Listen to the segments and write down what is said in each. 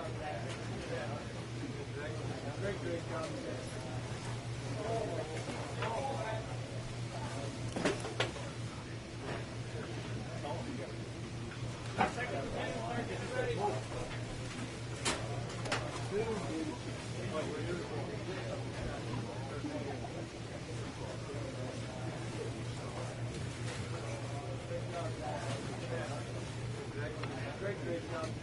Great job. Great job. Great job. Great job.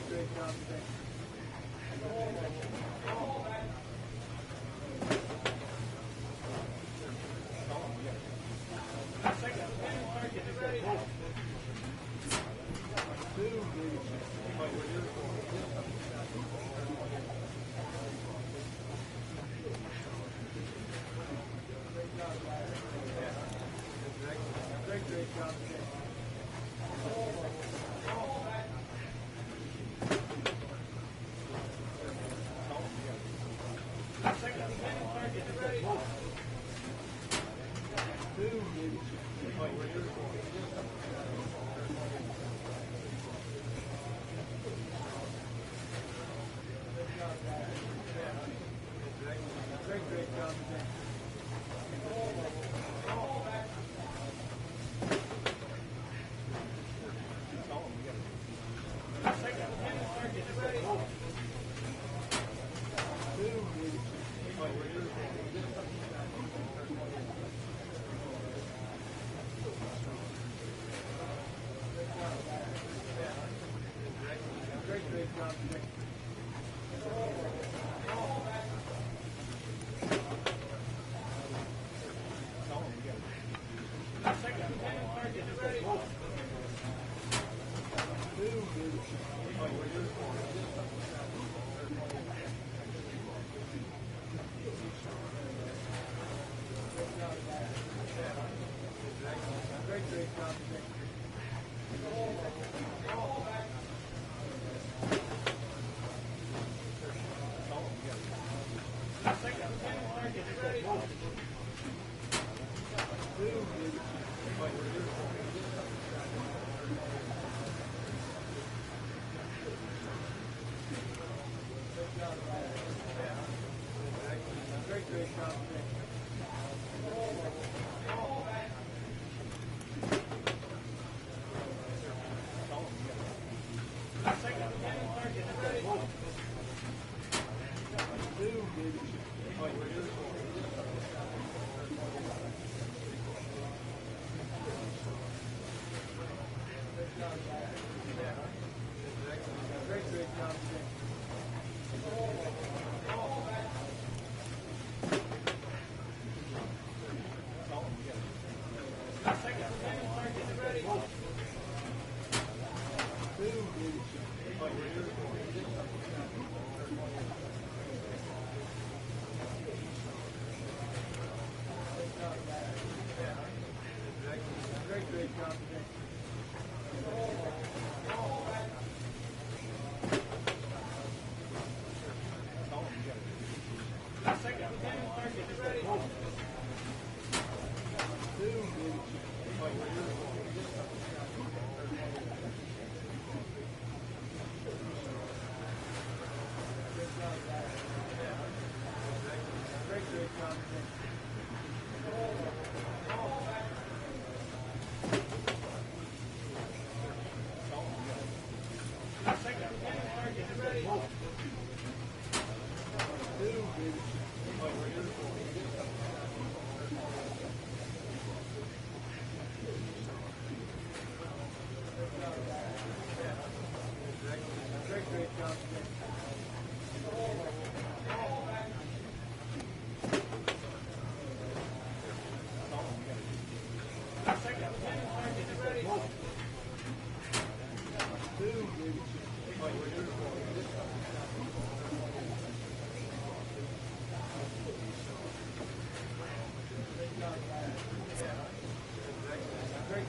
Great job. Great job. Great job. Great job. Great job. Great job. Great job.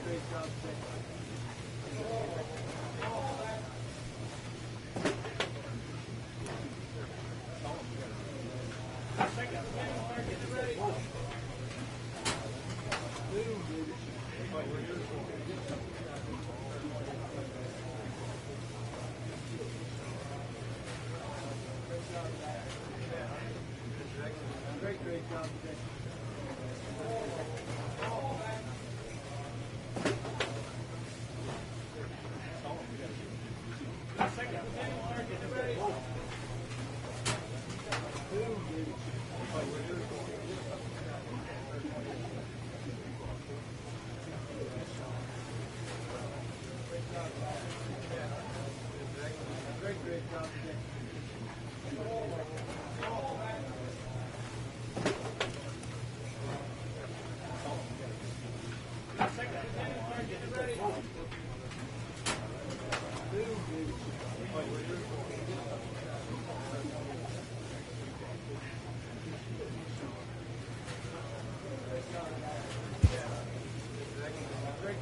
Great job today. Great job today.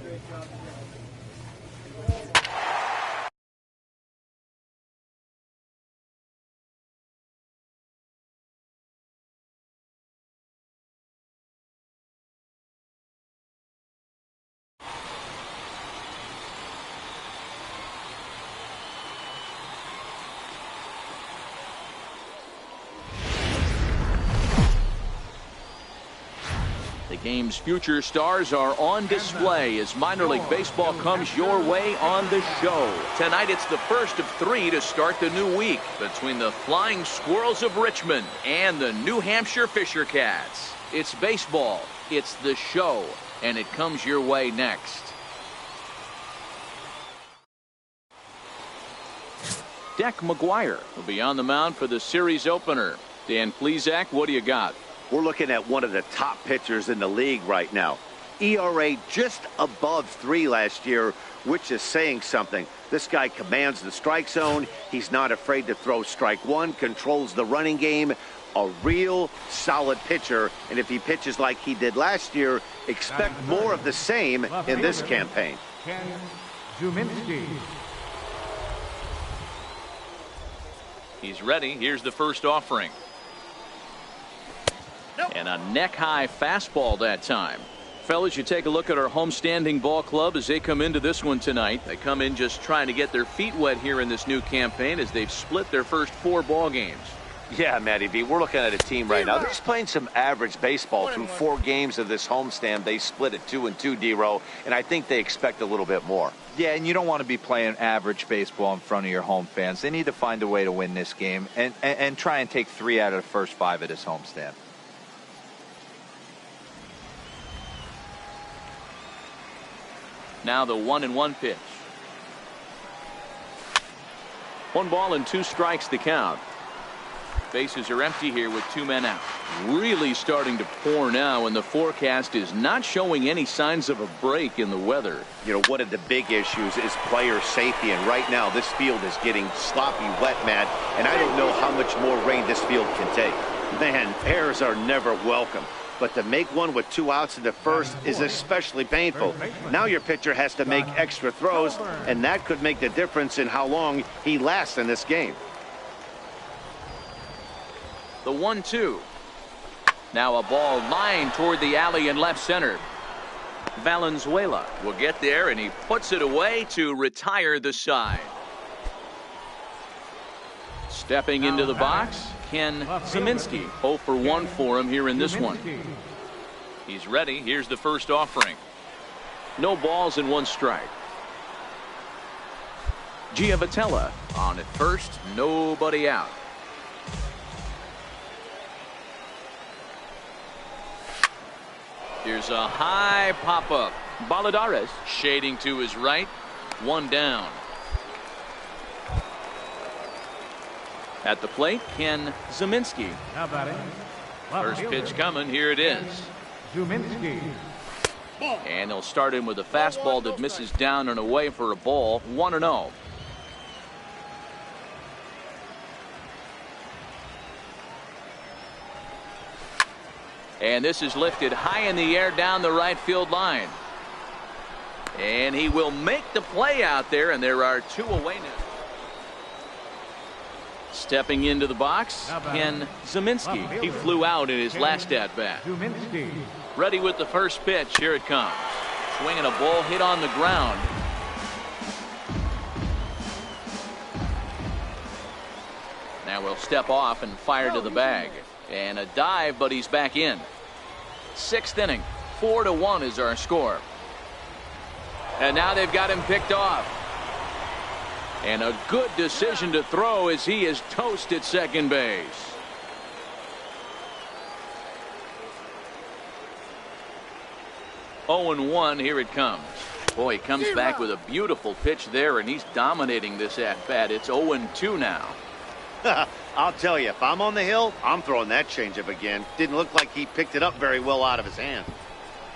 Great job today. The game's future stars are on display as minor league baseball comes your way on the show. Tonight it's the first of 3 to start the new week between the Flying Squirrels of Richmond and the New Hampshire Fisher Cats. It's baseball, it's the show, and it comes your way next. Deck McGuire will be on the mound for the series opener. Dan Plesac, what do you got? We're looking at one of the top pitchers in the league right now. ERA just above 3 last year, which is saying something. This guy commands the strike zone. He's not afraid to throw strike one, controls the running game. A real solid pitcher. And if he pitches like he did last year, expect more of the same in this campaign. He's ready. Here's the first offering. And a neck-high fastball that time. Fellas, you take a look at our homestanding ball club as they come into this one tonight. They come in just trying to get their feet wet here in this new campaign as they've split their first 4 ball games. Yeah, Matty V, we're looking at a team right now. They're just playing some average baseball through 4 games of this homestand. They split at 2-2, D-Row, and I think they expect a little bit more. Yeah, and you don't want to be playing average baseball in front of your home fans. They need to find a way to win this game and try and take 3 out of the first 5 of this homestand. Now the 1-1 pitch. 1 ball and 2 strikes to count. Bases are empty here with 2 men out. Really starting to pour now, and the forecast is not showing any signs of a break in the weather. You know, one of the big issues is player safety, and right now this field is getting sloppy wet, Matt, and I don't know how much more rain this field can take. Man, errors are never welcome. But to make one with 2 outs in the first is especially painful. Now your pitcher has to make extra throws, and that could make the difference in how long he lasts in this game. The 1-2. Now a ball lined toward the alley in left center. Valenzuela will get there, and he puts it away to retire the side. Stepping into the box, Ken Zeminski. 0 for 1 for him here in this one. He's ready. Here's the first offering. No balls and 1 strike. Giavotella on at first. Nobody out. Here's a high pop-up. Baladares shading to his right. 1 down. At the plate, Ken Zeminski. First pitch coming. Here it is. And they'll start him with a fastball that misses down and away for a ball. 1-0. And this is lifted high in the air down the right field line. And he will make the play out there, and there are 2 away now. Stepping into the box, Ken Zeminski. He flew out in his last at-bat. Ready with the first pitch. Here it comes. Swinging a ball hit on the ground. Now we'll step off and fire to the bag. And a dive, but he's back in. 6th inning. 4-1 is our score. And now they've got him picked off. And a good decision to throw as he is toast at second base. Oh and 1, here it comes. Boy, he comes back with a beautiful pitch there, and he's dominating this at-bat. It's 0-2 now. I'll tell you, if I'm on the hill, I'm throwing that changeup again. Didn't look like he picked it up very well out of his hand.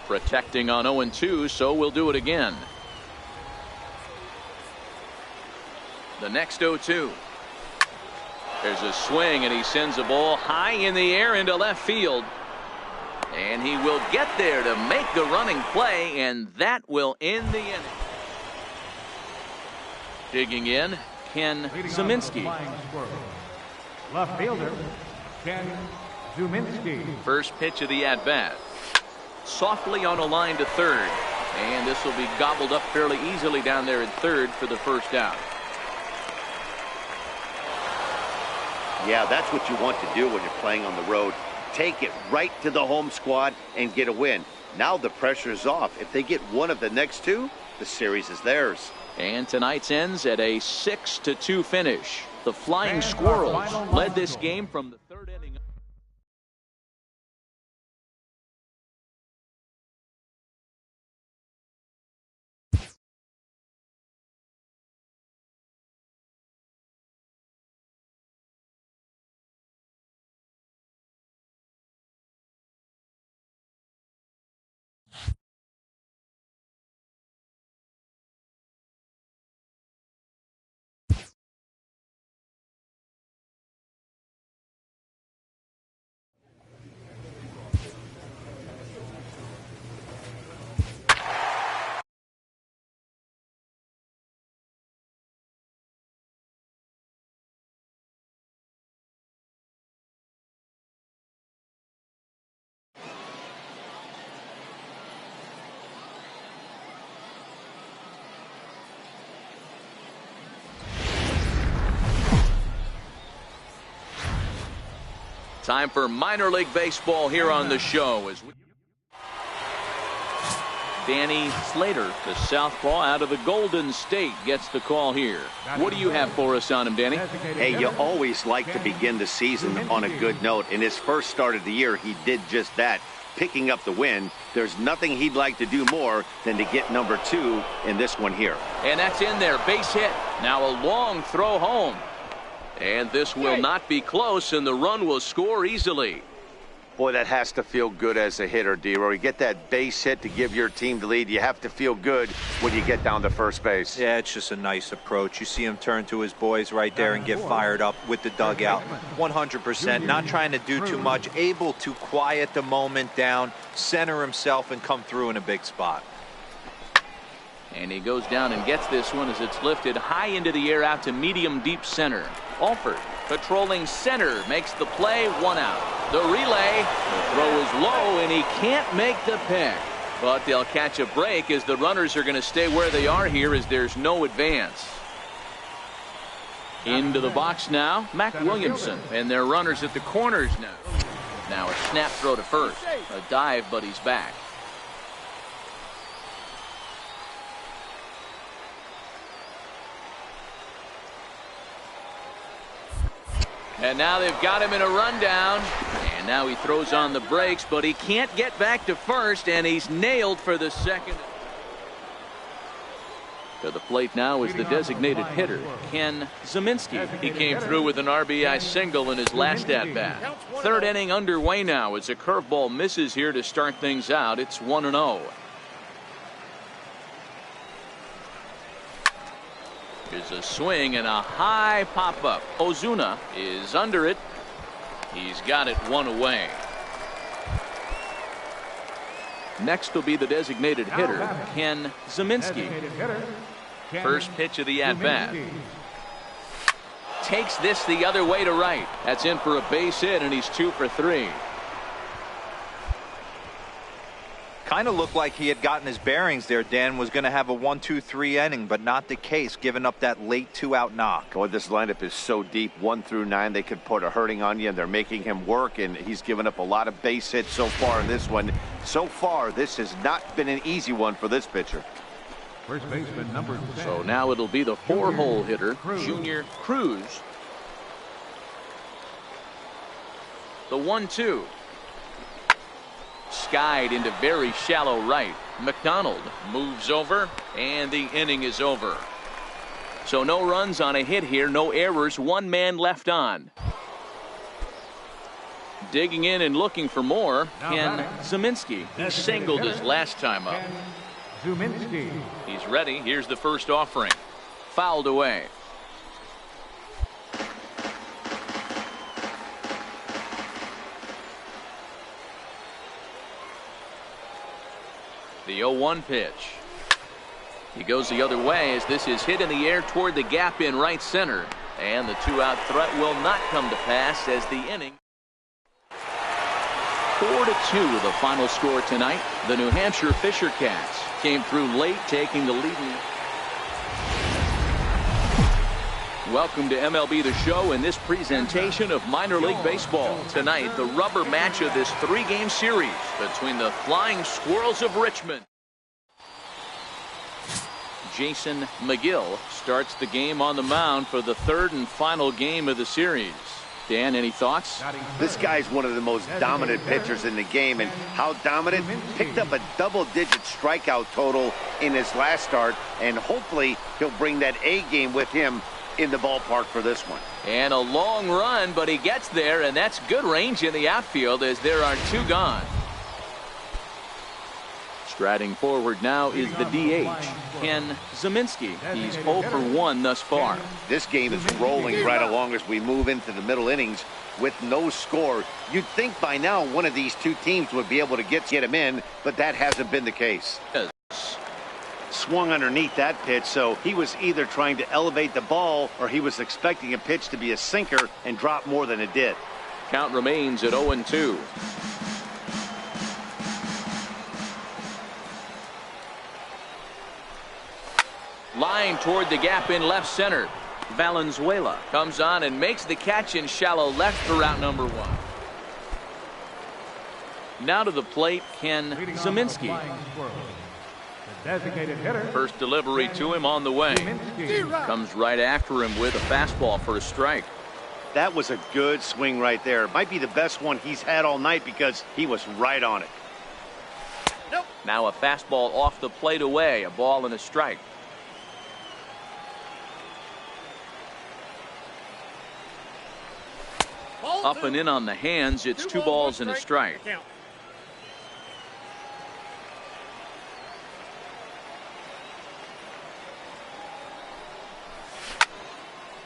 Protecting on 0-2, so we'll do it again. The next 0-2. There's a swing, and he sends a ball high in the air into left field. And he will get there to make the running play, and that will end the inning. Digging in, Ken Zeminski. Left fielder, Ken Zeminski. First pitch of the at-bat. Softly on a line to third. And this will be gobbled up fairly easily down there at third for the first out. Yeah, that's what you want to do when you're playing on the road. Take it right to the home squad and get a win. Now the pressure is off. If they get one of the next 2, the series is theirs. And tonight's ends at a 6-2 finish. The Flying Squirrels led this game from the 3rd inning. Time for minor league baseball here on the show. As Danny Slater, the southpaw out of the Golden State, gets the call here. What do you have for us on him, Danny? Hey, you always like to begin the season on a good note. In his first start of the year, he did just that, picking up the win. There's nothing he'd like to do more than to get number 2 in this one here. And that's in there, base hit. Now a long throw home. And this will not be close, and the run will score easily. Boy, that has to feel good as a hitter, D-Roy. You get that base hit to give your team the lead. You have to feel good when you get down to first base. Yeah, it's just a nice approach. You see him turn to his boys right there and get fired up with the dugout. 100%, not trying to do too much, able to quiet the moment down, center himself, and come through in a big spot. And he goes down and gets this one as it's lifted high into the air out to medium deep center. Alford patrolling center makes the play, 1 out. The relay, the throw is low, and he can't make the pick. But they'll catch a break as the runners are going to stay where they are here as there's no advance. Into the box now, Mac Williamson, and their runners at the corners now. Now a snap throw to first, a dive, but he's back. And now they've got him in a rundown. And now he throws on the brakes, but he can't get back to first, and he's nailed for the second. To the plate now is the designated hitter, Ken Zeminski. He came through with an RBI single in his last at-bat. 3rd inning underway now as a curveball misses here to start things out. It's 1-0. Here's a swing and a high pop-up. Ozuna is under it. He's got it 1 away. Next will be the designated hitter, Ken Zeminski. Designated hitter, Ken First pitch of the at-bat. Zeminski. Takes this the other way to right. That's in for a base hit, and he's 2 for 3. Kind of looked like he had gotten his bearings there, Dan. Was going to have a 1-2-3 inning, but not the case, giving up that late 2-out knock. Oh, this lineup is so deep, 1 through 9. They could put a hurting on you, and they're making him work, and he's given up a lot of base hits so far in this one. So far, this has not been an easy one for this pitcher. First baseman number 10. So now it'll be the 4-hole hitter, Junior Cruz. The 1-2. Skied into very shallow right. McDonald moves over, and the inning is over. So no runs on a hit here, no errors, 1 man left on. Digging in and looking for more, Ken Zeminski. He singled his last time up. Ken Zeminski. He's ready. Here's the first offering. Fouled away. The 0-1 pitch. He goes the other way as this is hit in the air toward the gap in right center. And the 2-out threat will not come to pass as the inning. 4-2 the final score tonight. The New Hampshire Fisher Cats came through late, taking the lead. Welcome to MLB The Show in this presentation of minor league baseball. Tonight, the rubber match of this 3-game series between the Flying Squirrels of Richmond. Jason McGill starts the game on the mound for the 3rd and final game of the series. Dan, any thoughts? This guy's one of the most dominant pitchers in the game, and how dominant? Picked up a double-digit strikeout total in his last start, and hopefully he'll bring that A game with him in the ballpark for this one. And a long run, but he gets there, and that's good range in the outfield as there are 2 gone. Striding forward now is the DH, Ken Zeminski. He's 0 for 1 thus far. This game is rolling right along as we move into the middle innings with no score. You'd think by now one of these 2 teams would be able to get him in, but that hasn't been the case. Swung underneath that pitch, so he was either trying to elevate the ball or he was expecting a pitch to be a sinker and drop more than it did. Count remains at 0-2. Line toward the gap in left center. Valenzuela comes on and makes the catch in shallow left for out number 1. Now to the plate, Ken Zeminski. Designated hitter. First delivery to him on the way. Comes right after him with a fastball for a strike. That was a good swing right there. Might be the best one he's had all night because he was right on it. Now a fastball off the plate away. A ball and a strike. Up and in on the hands. It's 2 balls and a strike.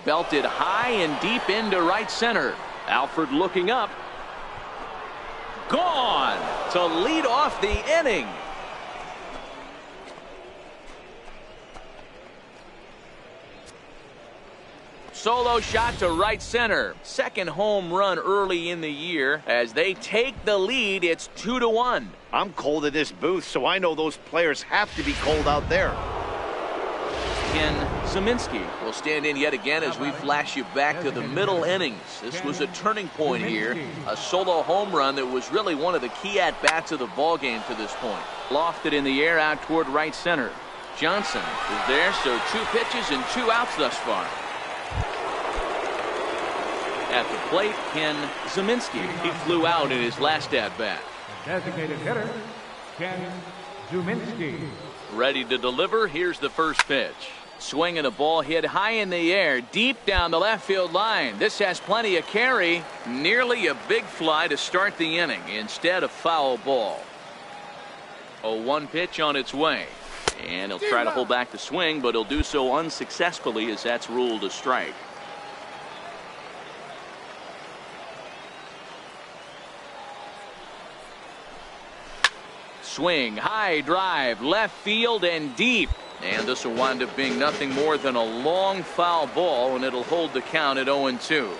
Belted high and deep into right center. Alford looking up. Gone to lead off the inning. Solo shot to right center. Second home run early in the year. As they take the lead, it's 2-1. I'm cold in this booth, so I know those players have to be cold out there. Ken Zeminski will stand in yet again as we flash you back to the middle innings. This was a turning point here. A solo home run that was really one of the key at-bats of the ballgame to this point. Lofted in the air out toward right center. Johnson is there, so 2 pitches and 2 outs thus far. At the plate, Ken Zeminski. He flew out in his last at-bat. Designated hitter, Ken Zeminski. Ready to deliver. Here's the first pitch. Swinging a ball hit high in the air, deep down the left field line. This has plenty of carry. Nearly a big fly to start the inning. Instead, a foul ball. 0-1 pitch on its way. And he'll try to hold back the swing, but he'll do so unsuccessfully as that's ruled a strike. swing, high drive, left field and deep. And this will wind up being nothing more than a long foul ball, and it'll hold the count at 0-2.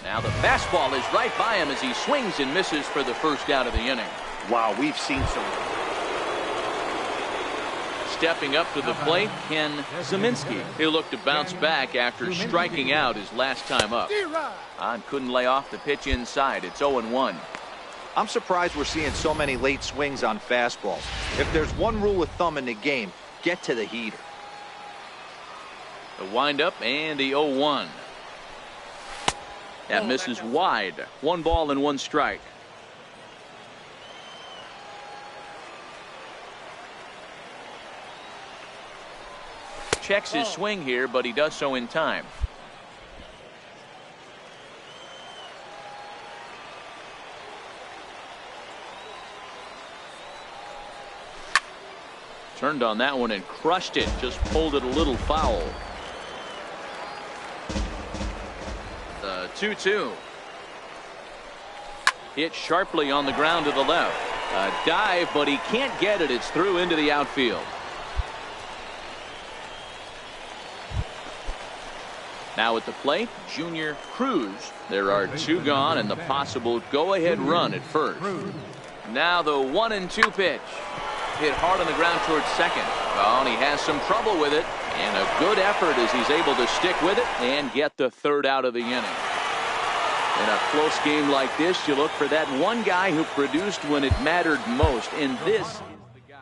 Now the fastball is right by him as he swings and misses for the first out of the inning. Wow, we've seen some. Stepping up to the plate, Ken Zeminski. He'll look to bounce back after striking out his last time up. And couldn't lay off the pitch inside. It's 0-1. I'm surprised we're seeing so many late swings on fastballs. If there's one rule of thumb in the game, get to the heater. The windup and the 0-1. That misses wide. 1 ball and 1 strike. Checks his swing here, but he does so in time. Turned on that one and crushed it. Just pulled it a little foul. The 2-2. Hit sharply on the ground to the left. A dive, but he can't get it. It's through into the outfield. Now at the plate, Junior Cruz. There are 2 gone and the possible go-ahead run at first. Now the 1-2 pitch. Hit hard on the ground towards second. Oh, and he has some trouble with it. And a good effort as he's able to stick with it and get the 3rd out of the inning. In a close game like this, you look for that one guy who produced when it mattered most. And this is the guy.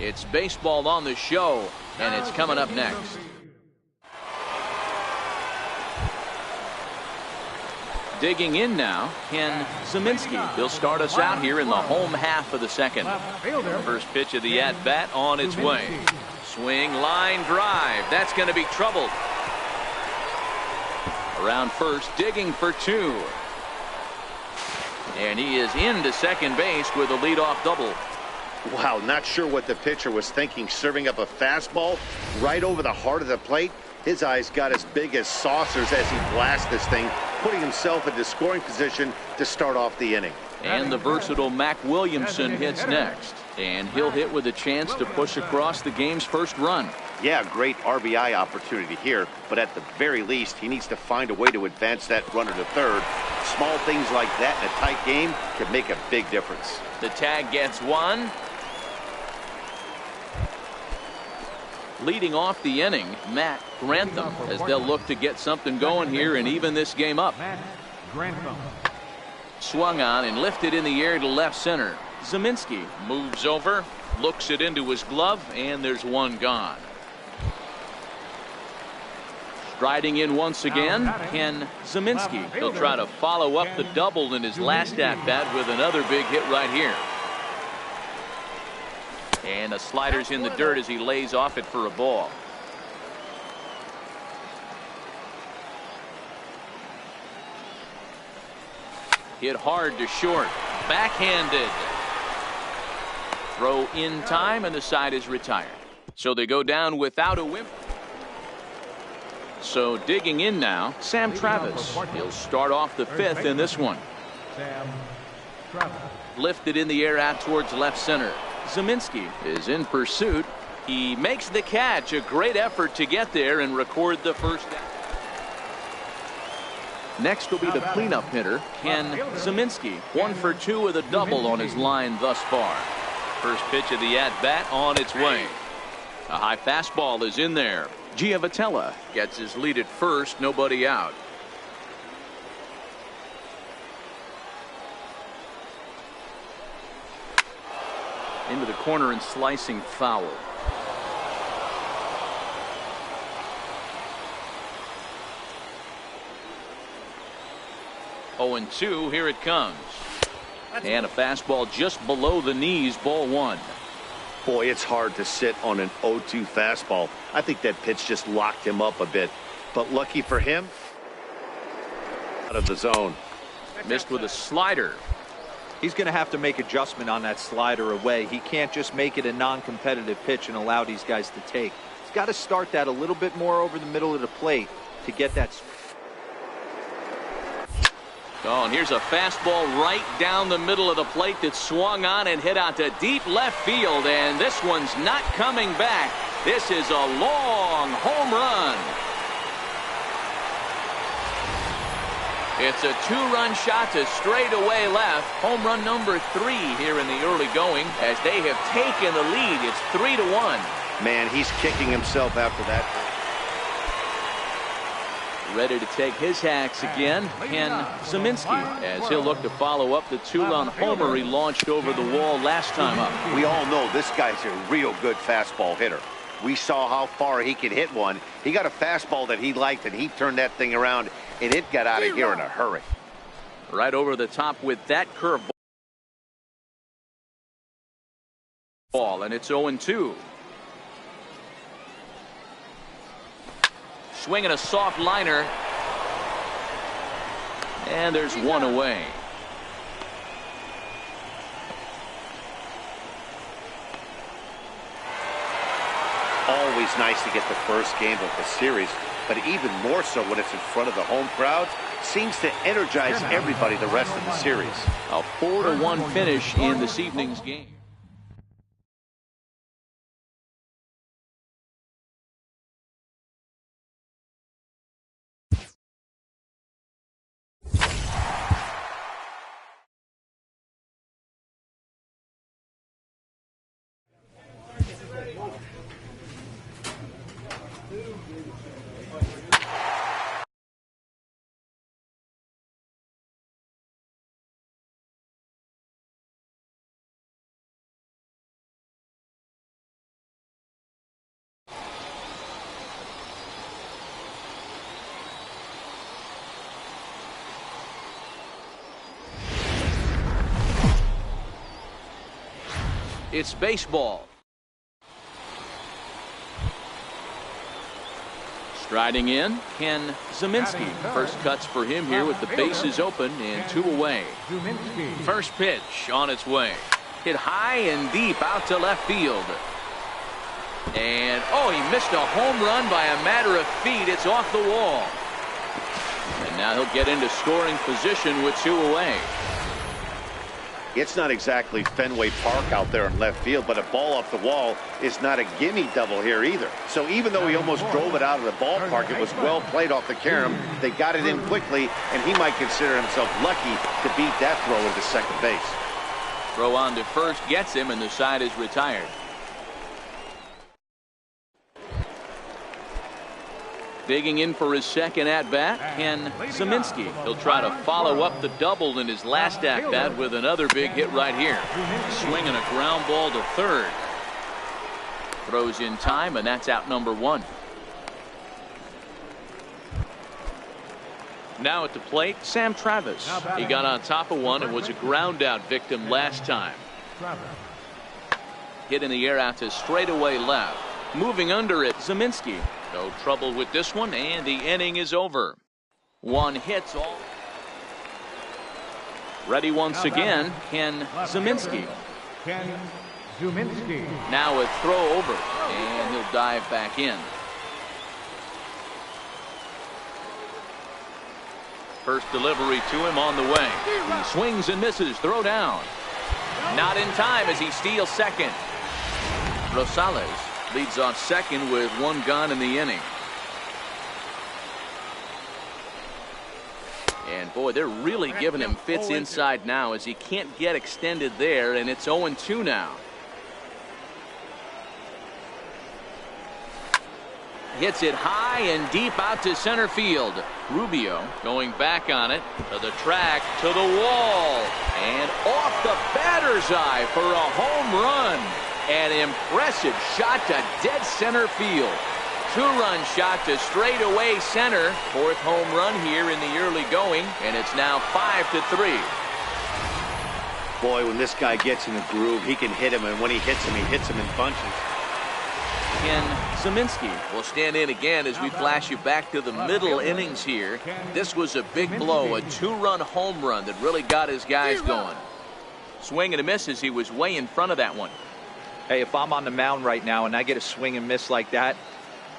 It's baseball on the show, and it's coming up next. Digging in now, Ken Zeminski. He'll start us out here in the home half of the second. First pitch of the at-bat on its way. Swing, line drive. That's going to be troubled. Around first, digging for 2. And he is into second base with a leadoff double. Wow, not sure what the pitcher was thinking, serving up a fastball right over the heart of the plate. His eyes got as big as saucers as he blasts this thing, putting himself into scoring position to start off the inning. And the versatile Mac Williamson hits next. And he'll hit with a chance to push across the game's first run. Yeah, great RBI opportunity here, but at the very least, he needs to find a way to advance that runner to third. Small things like that in a tight game can make a big difference. The tag gets one. Leading off the inning, Matt Grantham, as they'll look to get something going here and even this game up. Matt Grantham. Swung on and lifted in the air to left center. Zeminski moves over, looks it into his glove, and there's one gone. Striding in once again, Ken Zeminski. He'll try to follow up the double in his last at-bat with another big hit right here. And the slider's in the dirt as he lays off it for a ball. Hit hard to short. Backhanded. Throw in time, and the side is retired. So they go down without a whip. So digging in now, Sam Travis. He'll start off the fifth in this one. Sam Travis. Lifted in the air out towards left center. Zeminski is in pursuit. He makes the catch. A great effort to get there and record the first down. Next will be the cleanup hitter, Ken Zeminski. 1 for 2 with a double on his line thus far. First pitch of the at-bat on its way. A high fastball is in there. Giavotella gets his lead at first, nobody out. Into the corner and slicing foul. Oh, and 2, here it comes. And a fastball just below the knees, ball 1. Boy, it's hard to sit on an 0-2 fastball. I think that pitch just locked him up a bit. But lucky for him, out of the zone. Missed with a slider. He's going to have to make adjustment on that slider away. He can't just make it a non-competitive pitch and allow these guys to take. He's got to start that a little bit more over the middle of the plate to get that. Oh, and here's a fastball right down the middle of the plate that swung on and hit out to deep left field, and this one's not coming back. This is a long home run. It's a 2-run shot to straightaway left. Home run number 3 here in the early going as they have taken the lead. It's 3-1. Man, he's kicking himself after that. Ready to take his hacks again, Ken Zeminski, as he'll look to follow up the 2-run homer he launched over the wall last time up. We all know this guy's a real good fastball hitter. We saw how far he could hit one. He got a fastball that he liked, and he turned that thing around, and it got out of here in a hurry. Right over the top with that curveball. And it's 0-2. Swinging a soft liner. And there's one away. Always nice to get the first game of the series, but even more so when it's in front of the home crowd. Seems to energize everybody the rest of the series. A 4-1 finish in this evening's game. It's baseball. Striding in, Ken Zeminski. First cuts for him here with the bases open and 2 away. First pitch on its way. Hit high and deep out to left field. And, oh, he missed a home run by a matter of feet. It's off the wall. And now he'll get into scoring position with 2 away. It's not exactly Fenway Park out there in left field, but a ball off the wall is not a gimme double here either. So even though he almost drove it out of the ballpark, it was well played off the carom. They got it in quickly, and he might consider himself lucky to beat that throw into second base. Throw on to first gets him, and the side is retired. Digging in for his second at-bat, Ken Zeminski. He'll try to follow up the double in his last at-bat with another big hit right here. Swinging a ground ball to third. Throws in time, and that's out number one. Now at the plate, Sam Travis. He got on top of one and was a ground out victim last time. Hit in the air out to straightaway left. Moving under it, Zeminski. No trouble with this one, and the inning is over. One hits all. Ready once again, Ken Zeminski. Ken Zeminski. Now a throw over, and he'll dive back in. First delivery to him on the way. He swings and misses. Throw down. Not in time as he steals second. Rosales leads off second with one gone in the inning. And boy, they're really giving him fits inside now as he can't get extended there, and it's 0-2 now. Hits it high and deep out to center field. Rubio going back on it to the track, to the wall, and off the batter's eye for a home run. An impressive shot to dead center field. Two-run shot to straightaway center. Fourth home run here in the early going, and it's now 5-3. Boy, when this guy gets in the groove, he can hit him, and when he hits him in bunches. Ken Zeminski will stand in again as we flash you back to the middle innings here. This was a big blow, a two-run home run that really got his guys going. Swing and a miss as he was way in front of that one. Hey, if I'm on the mound right now and I get a swing and miss like that,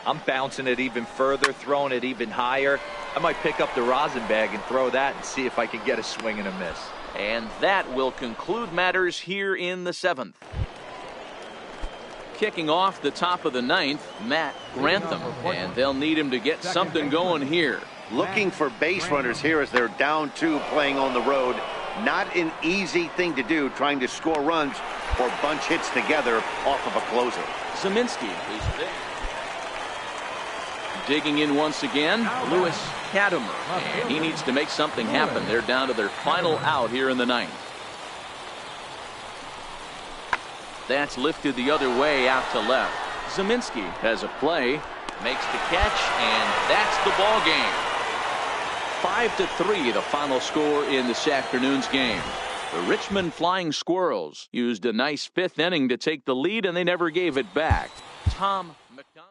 I'm bouncing it even further, throwing it even higher. I might pick up the rosin bag and throw that and see if I can get a swing and a miss. And that will conclude matters here in the seventh. Kicking off the top of the ninth, Matt Grantham, and they'll need him to get something going here. Looking for base runners here as they're down two playing on the road. Not an easy thing to do, trying to score runs or bunch hits together off of a closer. Zeminski is there. Digging in once again, Lewis Katimer, and he needs to make something happen. They're down to their final out here in the ninth. That's lifted the other way out to left. Zeminski has a play, makes the catch, and that's the ball game. 5-3 the final score in this afternoon's game. The Richmond Flying Squirrels used a nice fifth inning to take the lead, and they never gave it back. Tom McDonald.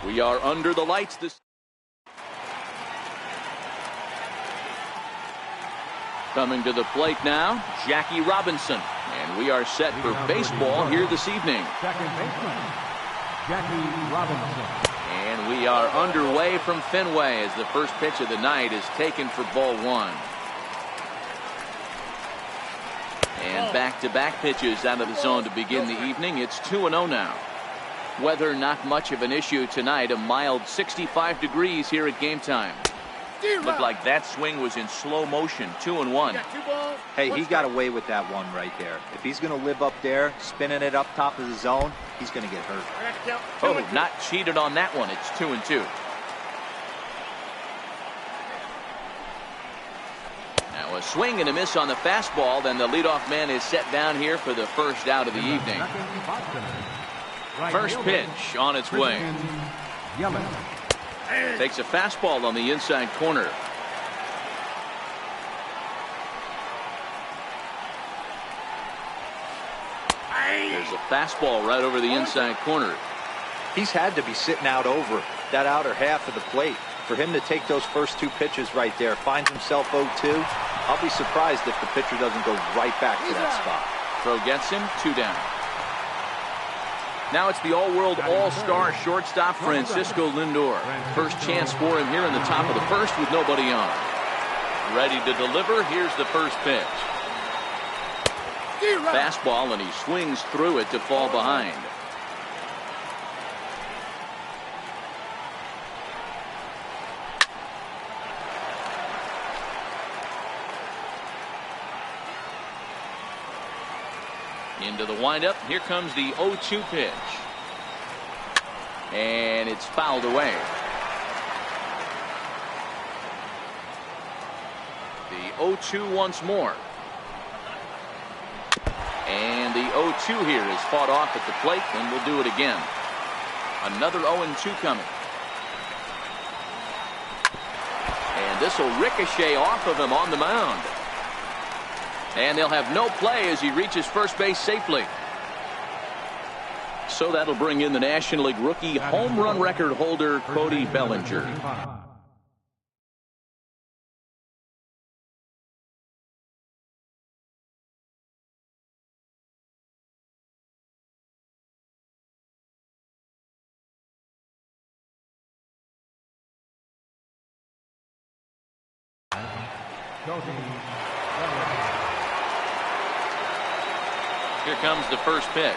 We are under the lights this. Coming to the plate now, Jackie Robinson. And we are set for baseball here this evening. Second baseman, Jackie Robinson. And we are underway from Fenway as the first pitch of the night is taken for ball one. And back-to-back pitches out of the zone to begin the evening. It's 2-0 now. Weather not much of an issue tonight. A mild 65 degrees here at game time. Looked like that swing was in slow motion. 2-1. Hey, he got away with that one right there. If he's going to live up there, spinning it up top of the zone, he's going to get hurt. Oh, not cheated on that one. It's 2-2. Now a swing and a miss on the fastball. Then the leadoff man is set down here for the first out of the evening. First pitch on its way. Takes a fastball on the inside corner. There's a fastball right over the inside corner. He's had to be sitting out over that outer half of the plate. For him to take those first two pitches right there, finds himself 0-2. I'll be surprised if the pitcher doesn't go right back to that spot. Throw gets him, 2 down. Now it's the all-world all-star shortstop Francisco Lindor. First chance for him here in the top of the first with nobody on. Ready to deliver. Here's the first pitch. Fastball, and he swings through it to fall behind. Into the windup. Here comes the 0-2 pitch. And it's fouled away. The 0-2 once more. And the 0-2 here is fought off at the plate, and we'll do it again. Another 0-2 coming. And this will ricochet off of him on the mound. And they'll have no play as he reaches first base safely. So that'll bring in the National League rookie home run record holder, Cody Bellinger. Here comes the first pitch.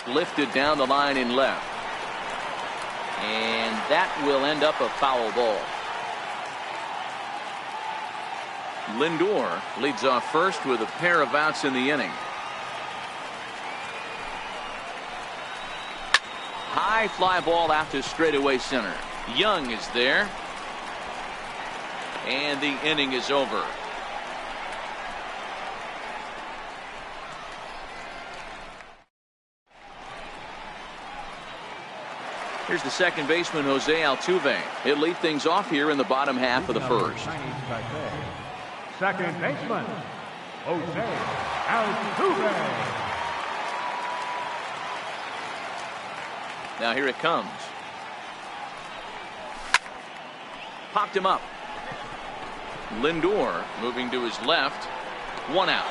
Lifted down the line in left. And that will end up a foul ball. Lindor leads off first with a pair of outs in the inning. High fly ball out to straightaway center. Young is there. And the inning is over. Here's the second baseman, Jose Altuve. He'll lead things off here in the bottom half of the first. Second baseman, Jose Altuve. Now here it comes. Popped him up. Lindor moving to his left. 1 out.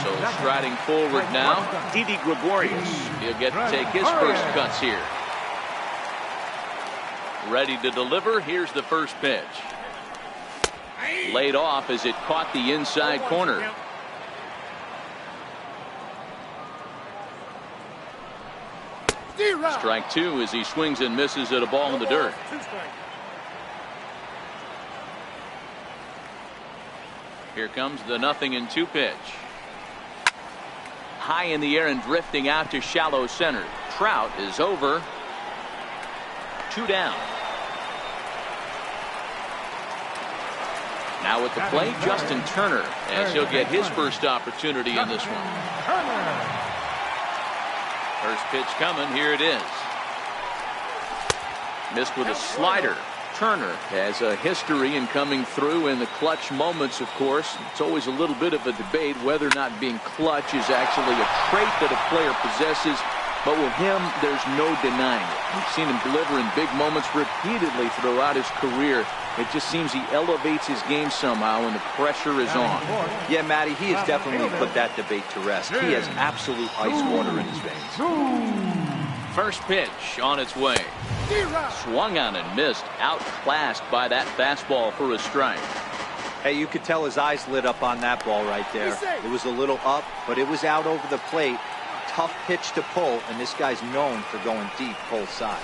So striding forward now, Didi Gregorius. He'll get to take his first cuts here. Ready to deliver. Here's the first pitch. Laid off as it caught the inside corner. Strike 2 as he swings and misses at a ball in the dirt. Here comes the 0-2 pitch. High in the air and drifting out to shallow center. Trout is over. 2 down. Now with the play, Justin Turner, as he'll get his first opportunity in this one. First pitch coming. Here it is. Missed with a slider. Turner has a history in coming through in the clutch moments, of course. It's always a little bit of a debate whether or not being clutch is actually a trait that a player possesses. But with him, there's no denying it. We've seen him deliver in big moments repeatedly throughout his career. It just seems he elevates his game somehow when the pressure is on. Yeah, Matty, he has definitely put that debate to rest. He has absolute ice water in his veins. First pitch on its way. Swung on and missed. Outclassed by that fastball for a strike. Hey, you could tell his eyes lit up on that ball right there. It was a little up, but it was out over the plate. Tough pitch to pull, and this guy's known for going deep pull side.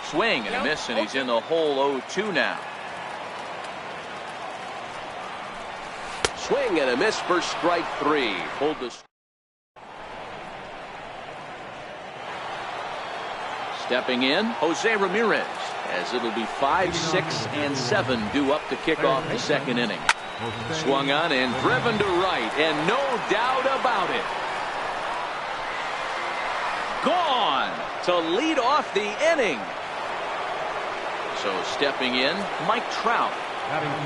Swing and a miss, and he's in the hole 0-2 now. Swing and a miss for strike 3. Pulled the. Stepping in, Jose Ramirez, as it'll be 5, 6, and 7 due up to kick off the second inning. Swung on and driven to right, and no doubt about it. Gone to lead off the inning. So stepping in, Mike Trout.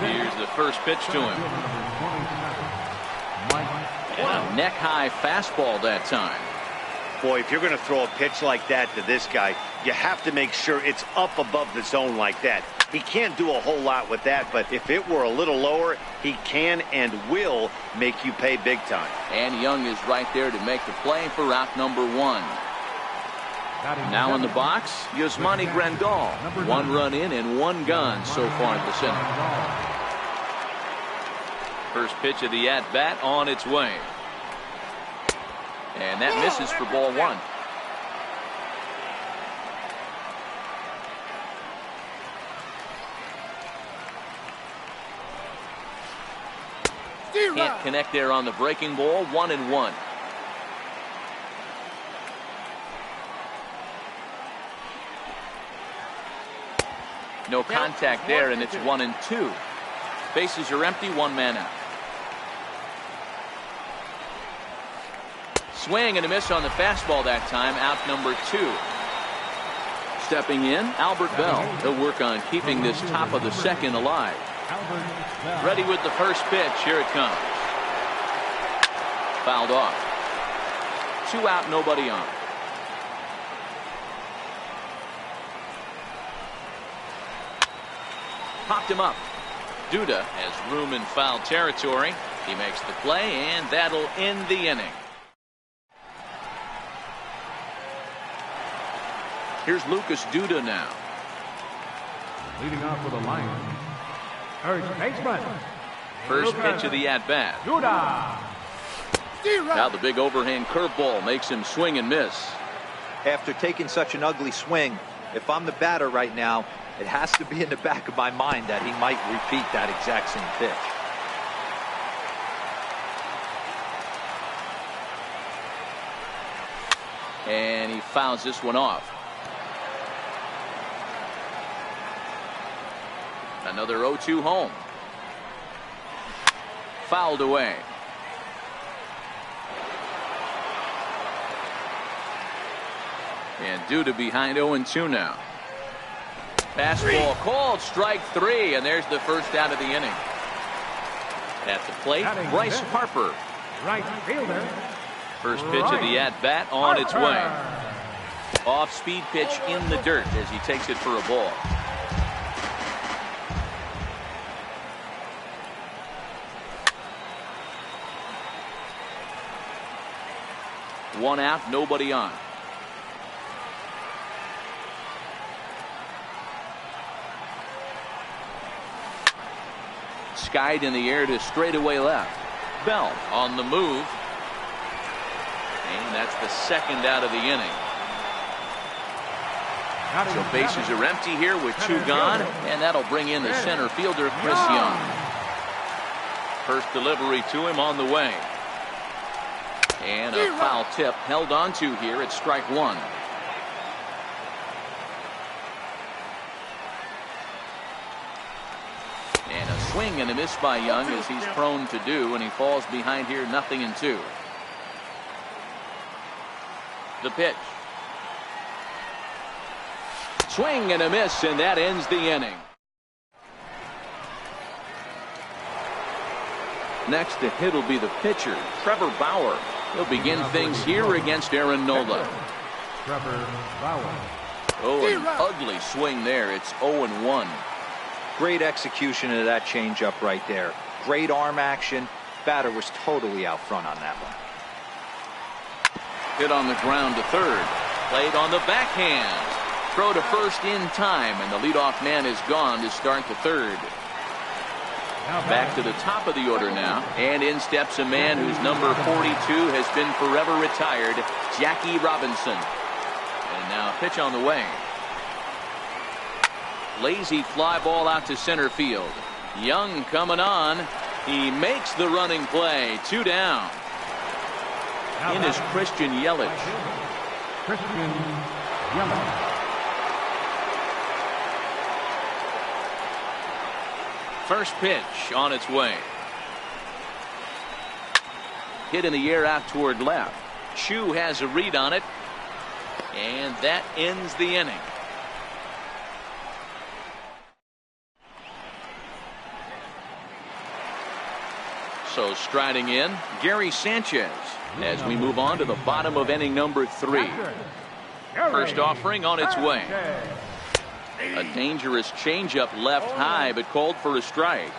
Here's the first pitch to him. And a neck-high fastball that time. Boy, if you're going to throw a pitch like that to this guy, you have to make sure it's up above the zone like that. He can't do a whole lot with that, but if it were a little lower, he can and will make you pay big time. And Young is right there to make the play for out number 1. Now in the box, Yasmani Grandal. 1 run in and 1 gone so far in this inning. First pitch of the at-bat on its way. And that misses for ball 1. Can't connect there on the breaking ball. 1-1. No contact there, and it's 1-2. Bases are empty, 1 man out. Swing and a miss on the fastball that time, out number 2. Stepping in, Albert Bell. He'll work on keeping this top of the second alive. Ready with the first pitch. Here it comes. Fouled off. 2 out, nobody on. Popped him up. Duda has room in foul territory. He makes the play, and that'll end the inning. Here's Lucas Duda now. Leading off for the Lions, first baseman. First pitch of the at-bat. Duda. Now the big overhand curveball makes him swing and miss. After taking such an ugly swing, if I'm the batter right now, it has to be in the back of my mind that he might repeat that exact same pitch. And he fouls this one off. Another 0-2 home. Fouled away. And Duda behind 0-2 now. Fastball called, strike 3, and there's the first out of the inning. At the plate, Bryce Harper. Right fielder. First pitch of the at-bat on its way. Off-speed pitch in the dirt as he takes it for a ball. One out, nobody on. Skied in the air to straightaway left. Bell on the move. And that's the second out of the inning. So bases are empty here with 2 gone. And that'll bring in the center fielder, Chris Young. First delivery to him on the way. And a foul tip held on to here at strike 1. And a swing and a miss by Young, as he's prone to do, and he falls behind here 0-2. The pitch. Swing and a miss, and that ends the inning. Next to hit will be the pitcher, Trevor Bauer. He'll begin things here against Aaron Nola. Trevor Bauer. Oh, an ugly swing there. It's 0-1. Great execution of that changeup right there. Great arm action. Batter was totally out front on that one. Hit on the ground to third. Played on the backhand. Throw to first in time, and the leadoff man is gone to start the third. Back to the top of the order now, and in steps a man whose number 42 has been forever retired, Jackie Robinson. And now a pitch on the way. Lazy fly ball out to center field. Young coming on. He makes the running play. 2 down. In is Christian Yelich. Christian Yelich. First pitch on its way. Hit in the air out toward left. Chu has a read on it, and that ends the inning. So striding in, Gary Sanchez as we move on to the bottom of inning number 3. First offering on its way. A dangerous changeup left high, but called for a strike.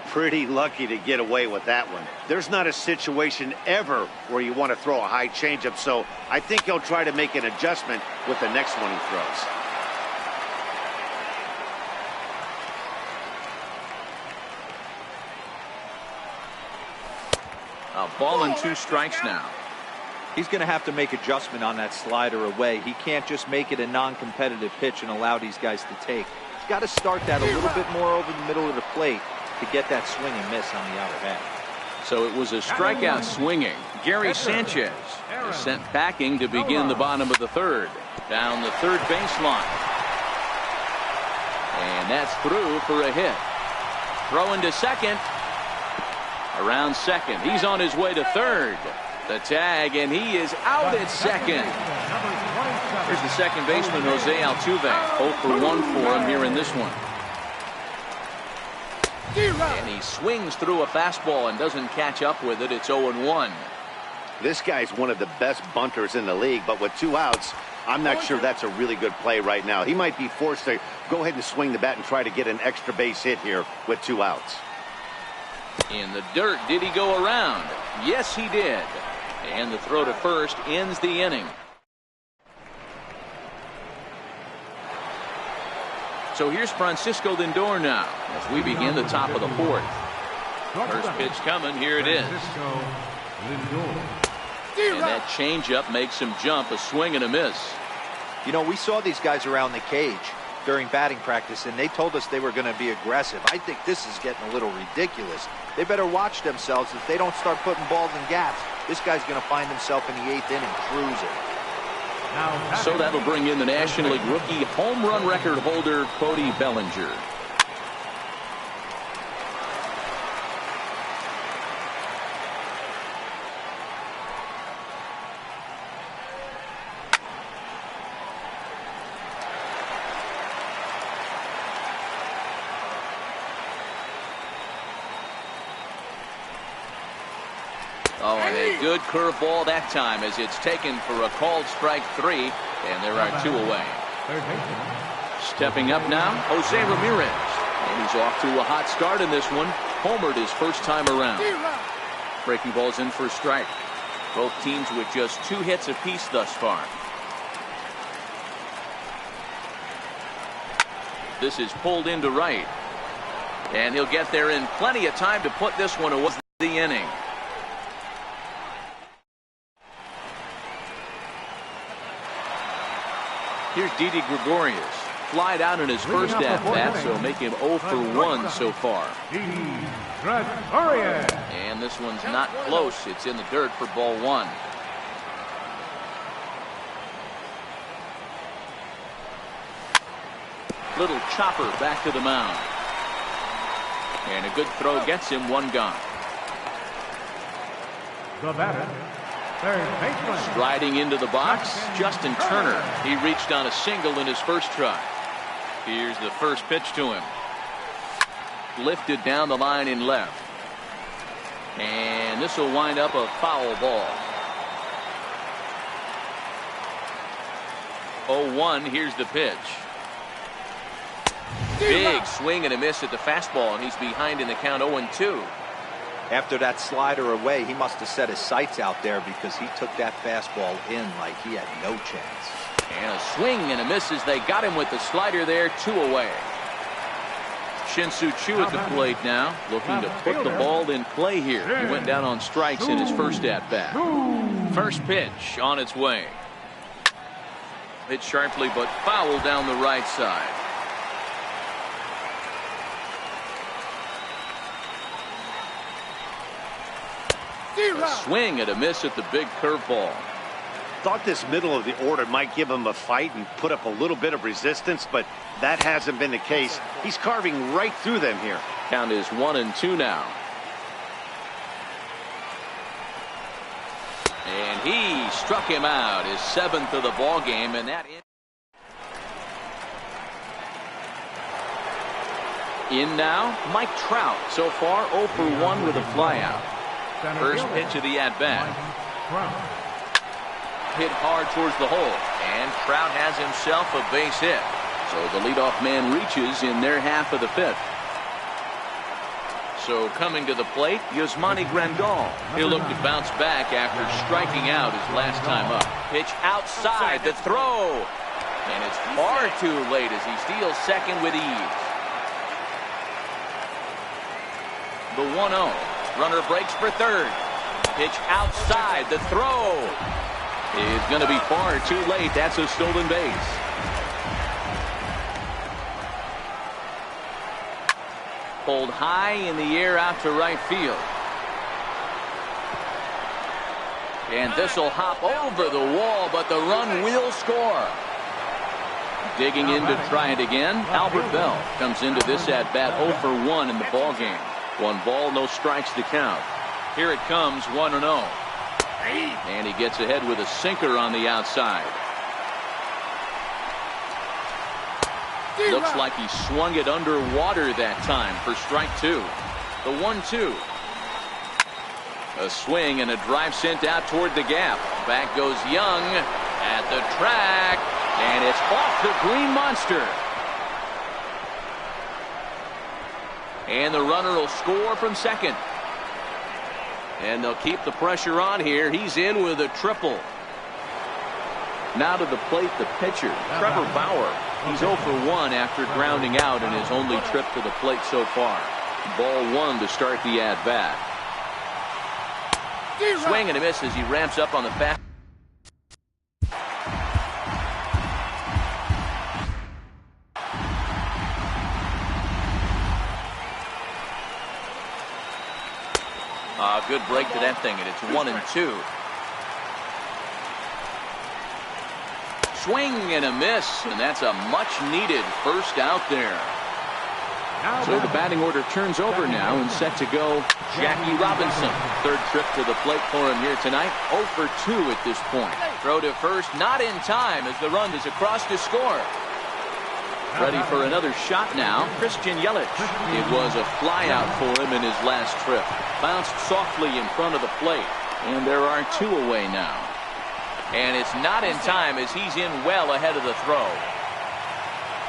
Pretty lucky to get away with that one. There's not a situation ever where you want to throw a high changeup, so I think he'll try to make an adjustment with the next one he throws. A ball and 2 strikes now. He's going to have to make adjustment on that slider away. He can't just make it a non-competitive pitch and allow these guys to take. He's got to start that a little bit more over the middle of the plate to get that swing and miss on the outer half. So it was a strikeout swinging. Gary Sanchez is sent packing to begin the bottom of the third. Down the third baseline. And that's through for a hit. Throwing to second. Around second. He's on his way to third. The tag, and he is out at second. Here's the second baseman, Jose Altuve. 0 for 1 for him here in this one. And he swings through a fastball and doesn't catch up with it. It's 0-1. This guy's one of the best bunters in the league, but with 2 outs, I'm not sure that's a really good play right now. He might be forced to go ahead and swing the bat and try to get an extra base hit here with 2 outs. In the dirt, did he go around? Yes, he did. And the throw to first ends the inning. So here's Francisco Lindor now as we begin the top of the 4th. First pitch coming. Here it is. And that changeup makes him jump. A swing and a miss. You know, we saw these guys around the cage during batting practice, and they told us they were going to be aggressive. I think this is getting a little ridiculous. They better watch themselves. If they don't start putting balls in gaps, this guy's going to find himself in the 8th inning cruising. So that'll bring in the National League rookie home run record holder, Cody Bellinger. Oh, and a good curveball that time as it's taken for a called strike 3, and there are 2 away. Stepping up now, Jose Ramirez. And he's off to a hot start in this one. Homered his first time around. Breaking balls in for a strike. Both teams with just 2 hits apiece thus far. This is pulled into right. And he'll get there in plenty of time to put this one away. The inning. Here's Didi Gregorius. Flied out in his first at-bat, so make him 0 for 1 so far. And this one's not close. It's in the dirt for ball 1. Little chopper back to the mound. And a good throw gets him 1 gone. The batter, third baseman. Striding into the box, Justin Turner. He reached on a single in his first try. Here's the first pitch to him. Lifted down the line in left. And this will wind up a foul ball. 0-1. Here's the pitch. Big swing and a miss at the fastball, and he's behind in the count 0-2. After that slider away, he must have set his sights out there because he took that fastball in like he had no chance. And a swing and a miss as they got him with the slider there, 2 away. Shin-Soo Choo at the plate now, looking to put the ball in play here. He went down on strikes in his first at-bat. First pitch on its way. Hit sharply but foul down the right side. A swing and a miss at the big curveball. Thought this middle of the order might give him a fight and put up a little bit of resistance, but that hasn't been the case. He's carving right through them here. Count is 1-2 now. And he struck him out, his 7th of the ball game, and that in now, Mike Trout so far 0 for 1 with a flyout. First pitch of the at-bat. Hit hard towards the hole, and Trout has himself a base hit. So the leadoff man reaches in their half of the 5th. So coming to the plate, Yasmani Grandal. He'll look to bounce back after striking out his last time up. Pitch outside, the throw. And it's far too late as he steals second with ease. The 1-0. Runner breaks for third. Pitch outside. The throw is going to be far too late. That's a stolen base. Pulled high in the air out to right field. And this will hop over the wall, but the run will score. Digging in to try it again, Albert Bell comes into this at-bat 0 for 1 in the ball game. 1 ball, no strikes to count. Here it comes, 1-0. And he gets ahead with a sinker on the outside. Looks like he swung it underwater that time for strike 2. The 1-2. A swing and a drive sent out toward the gap. Back goes Young at the track, and it's off the Green Monster. And the runner will score from second. And they'll keep the pressure on here. He's in with a triple. Now to the plate, the pitcher, Trevor Bauer. He's 0 for 1 after grounding out in his only trip to the plate so far. Ball 1 to start the at-bat. Swing and a miss as he ramps up on the fast. Good break to that thing, and it's 1-2. Swing and a miss, and that's a much-needed first out there. So the batting order turns over now and set to go Jackie Robinson. Third trip to the plate for him here tonight. 0 for 2 at this point. Throw to first, not in time as the run is across to score. Ready for another shot now, Christian Yelich. It was a flyout for him in his last trip. Bounced softly in front of the plate, and there are 2 away now. And it's not in time as he's in well ahead of the throw.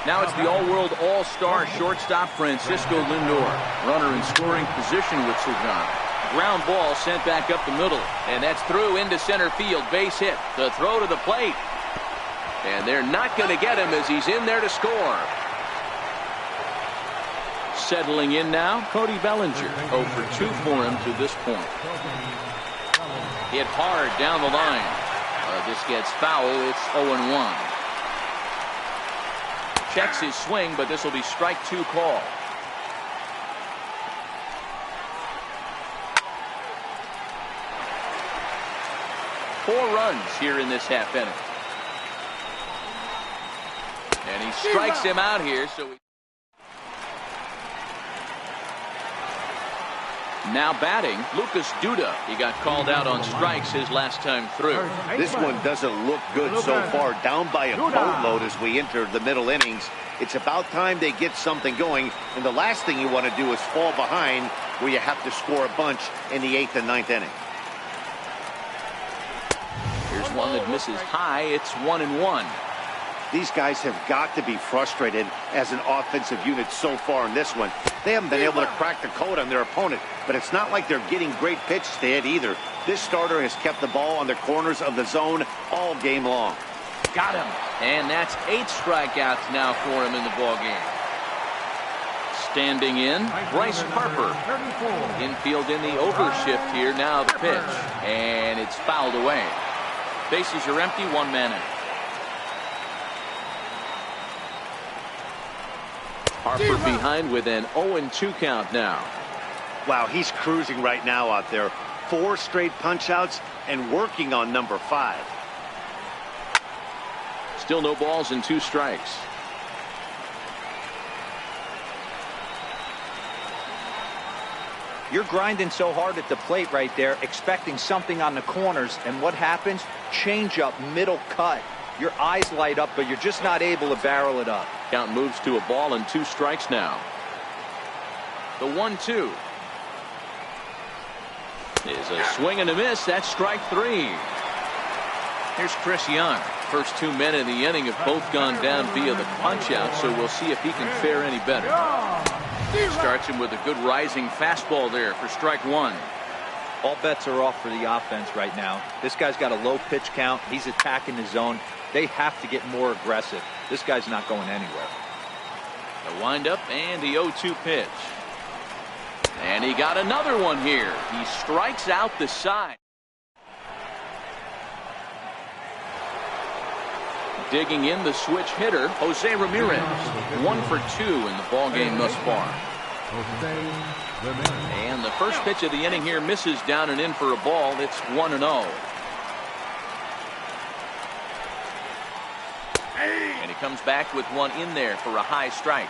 Now it's the all-world all-star shortstop Francisco Lindor. Runner in scoring position with Sugan. Ground ball sent back up the middle, and that's through into center field. Base hit. The throw to the plate. And they're not going to get him as he's in there to score. Settling in now, Cody Bellinger. 0 for 2 for him to this point. Hit hard down the line. This gets foul. It's 0-1. Checks his swing, but this will be strike 2 call. Four runs here in this half inning. And he strikes him out here. Now batting, Lucas Duda. He got called out on strikes his last time through. This one doesn't look good so far. Down by a boatload as we enter the middle innings. It's about time they get something going. And the last thing you want to do is fall behind where you have to score a bunch in the 8th and 9th inning. Here's one that misses high. It's 1-1. These guys have got to be frustrated as an offensive unit so far in this one. They haven't been able to crack the code on their opponent, but it's not like they're getting great pitches to hit either. This starter has kept the ball on the corners of the zone all game long. Got him. And that's 8 strikeouts now for him in the ballgame. Standing in, Bryce Harper. Infield in the overshift here. Now the pitch. And it's fouled away. Bases are empty, 1 man in. Harper behind with an 0-2 count now. Wow, he's cruising right now out there. 4 straight punch-outs and working on number 5. Still no balls and 2 strikes. You're grinding so hard at the plate right there, expecting something on the corners, and what happens? Change up, middle cut. Your eyes light up, but you're just not able to barrel it up. Count moves to a ball and 2 strikes now. The 1-2 is a swing and a miss. That's strike 3. Here's Chris Young. First 2 men in the inning have both gone down via the punch out, so we'll see if he can fare any better. Starts him with a good rising fastball there for strike 1. All bets are off for the offense right now. This guy's got a low pitch count. He's attacking the zone. They have to get more aggressive. This guy's not going anywhere. The windup and the 0-2 pitch. And he got another one here. He strikes out the side. Digging in the switch hitter, Jose Ramirez. 1 for 2 in the ballgame thus far. And the first pitch of the inning here misses down and in for a ball. It's 1-0. And he comes back with one in there for a high strike.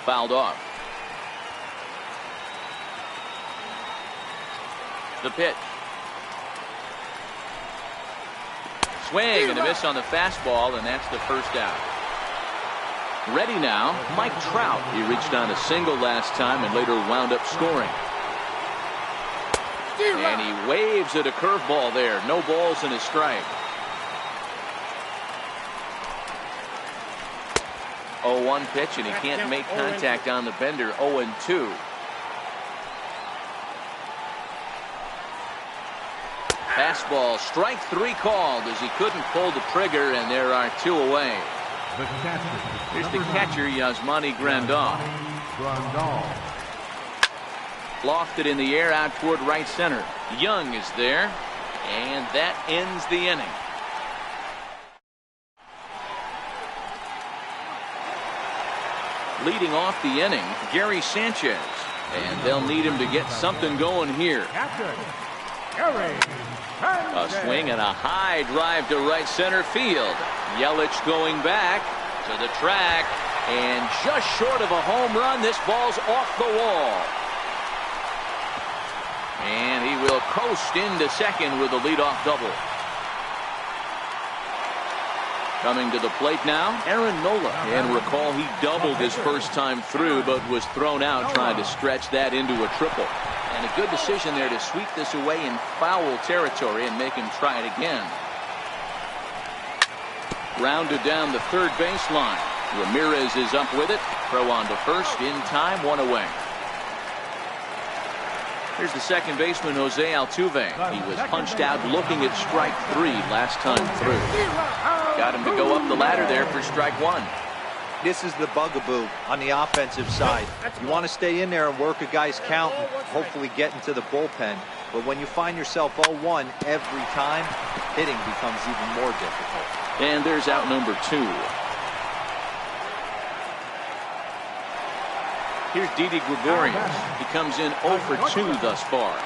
Fouled off. The pitch. Swing and a miss on the fastball, and that's the first out. Ready now, Mike Trout. He reached on a single last time and later wound up scoring. And he waves at a curveball there. No balls and a strike. 0-1 pitch, and he can't make contact on the bender. 0-2. Fastball, strike 3 called as he couldn't pull the trigger, and there are 2 away. Here's the catcher, Yasmani Grandal. Lofted in the air out toward right center. Young is there, and that ends the inning. Leading off the inning, Gary Sanchez, and they'll need him to get something going here. A swing and a high drive to right center field. Yelich going back to the track, and just short of a home run. This ball's off the wall. And he will coast into second with a leadoff double. Coming to the plate now, Aaron Nola. And recall, he doubled his first time through, but was thrown out trying to stretch that into a triple. And a good decision there to sweep this away in foul territory and make him try it again. Rounded down the third baseline. Ramirez is up with it. Throw on to first in time, 1 away. Here's the second baseman, Jose Altuve. He was punched out looking at strike 3 last time through. Got him to go up the ladder there for strike 1. This is the bugaboo on the offensive side. You want to stay in there and work a guy's count and hopefully get into the bullpen. But when you find yourself 0-1 every time, hitting becomes even more difficult. And there's out number 2. Here's Didi Gregorius. He comes in 0 for 2 thus far.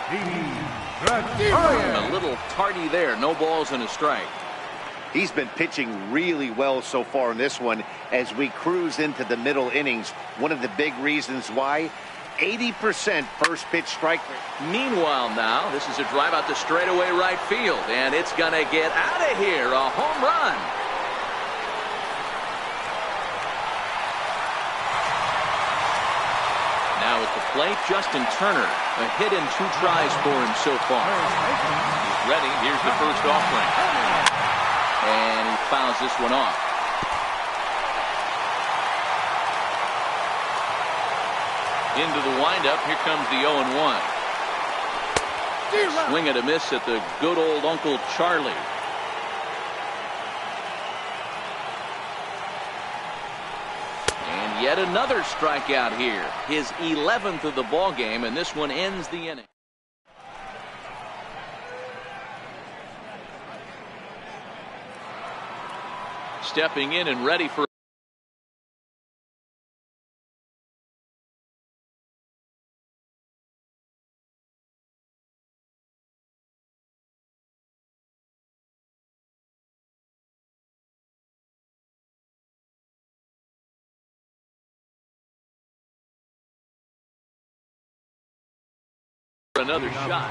A little tardy there. No balls and a strike. He's been pitching really well so far in this one as we cruise into the middle innings. One of the big reasons why, 80% first pitch strike rate. Meanwhile now, this is a drive out to straightaway right field, and it's going to get out of here. A home run. Now at the plate, Justin Turner. A hit in 2 tries for him so far. He's ready. Here's the first offering. And he fouls this one off. Into the windup. Here comes the 0-1. Swing and a miss at the good old Uncle Charlie. And yet another strikeout here. His 11th of the ball game, and this one ends the inning. Stepping in and ready for another shot.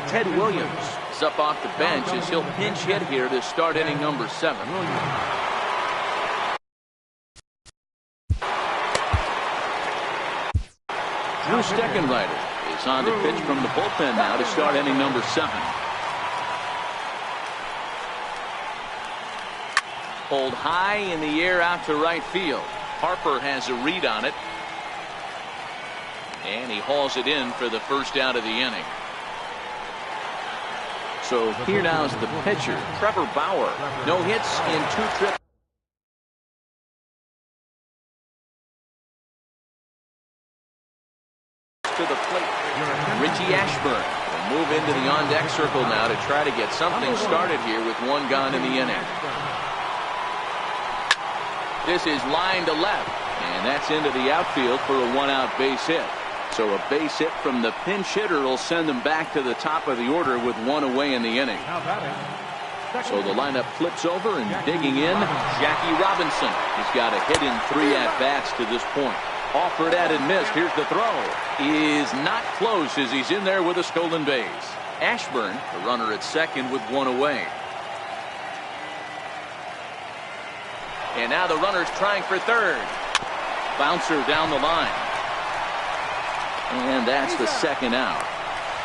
Ted Williams is up off the bench as he'll pinch hit here to start inning number 7. Drew Steckenrider is on to pitch from the bullpen now to start inning number 7. Pulled high in the air out to right field. Harper has a read on it. And he hauls it in for the first out of the inning. So here now is the pitcher, Trevor Bauer. No hits in 2 trips. To the plate. Richie Ashburn will move into the on-deck circle now to try to get something started here with 1 gone in the inning. This is line to left, and that's into the outfield for a 1-out base hit. So a base hit from the pinch hitter will send them back to the top of the order with 1 away in the inning. So the lineup flips over, and digging in, Jackie Robinson. He's got a hit in 3 at-bats to this point. Offered at and missed. Here's the throw. Is not close as he's in there with a stolen base. Ashburn, the runner at second with 1 away. And now the runner's trying for third. Bouncer down the line. And that's the second out.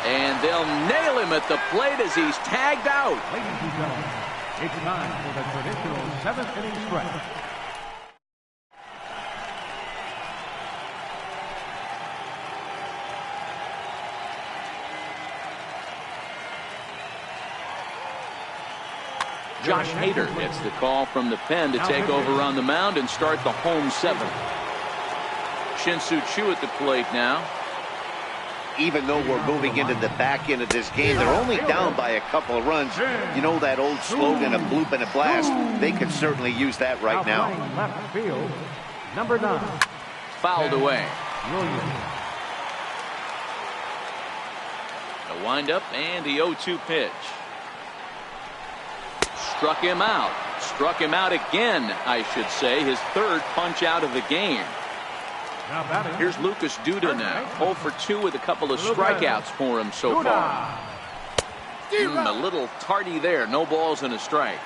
And they'll nail him at the plate as he's tagged out. Ladies and gentlemen, it's time for the traditional 7th inning stretch. Josh Hader gets the call from the pen to take over on the mound and start the home 7th. Shin-Soo Choo at the plate now. Even though we're moving into the back end of this game, they're only down by a couple of runs. You know that old slogan, a bloop and a blast. They could certainly use that right now. Left field, number 9. Fouled away. Williams. A windup and the 0-2 pitch. Struck him out. Struck him out again, I should say. His 3rd punch out of the game. Here's Lucas Duda now. 0 for 2 with a couple of strikeouts for him so far. A little tardy there. No balls and a strike.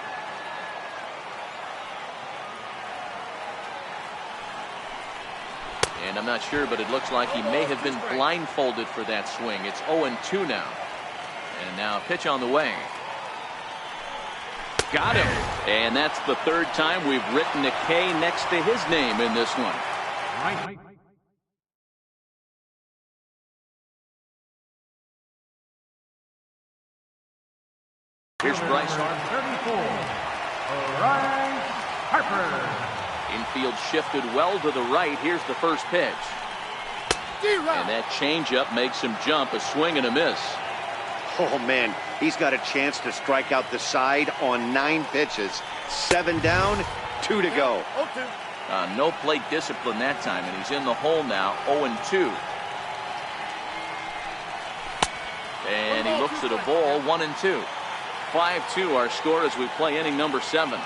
And I'm not sure, but it looks like he may have been blindfolded for that swing. It's 0-2 now. And now a pitch on the way. Got him. And that's the 3rd time we've written a K next to his name in this one. Right. Here's Bryce. 34, Bryce Harper. Infield shifted well to the right. Here's the first pitch. And that changeup makes him jump. A swing and a miss. Oh, man, he's got a chance to strike out the side on 9 pitches. 7 down, 2 to go. No plate discipline that time, and he's in the hole now, 0-2. And he looks at a ball, 1-2. 5-2 our score as we play inning number 7.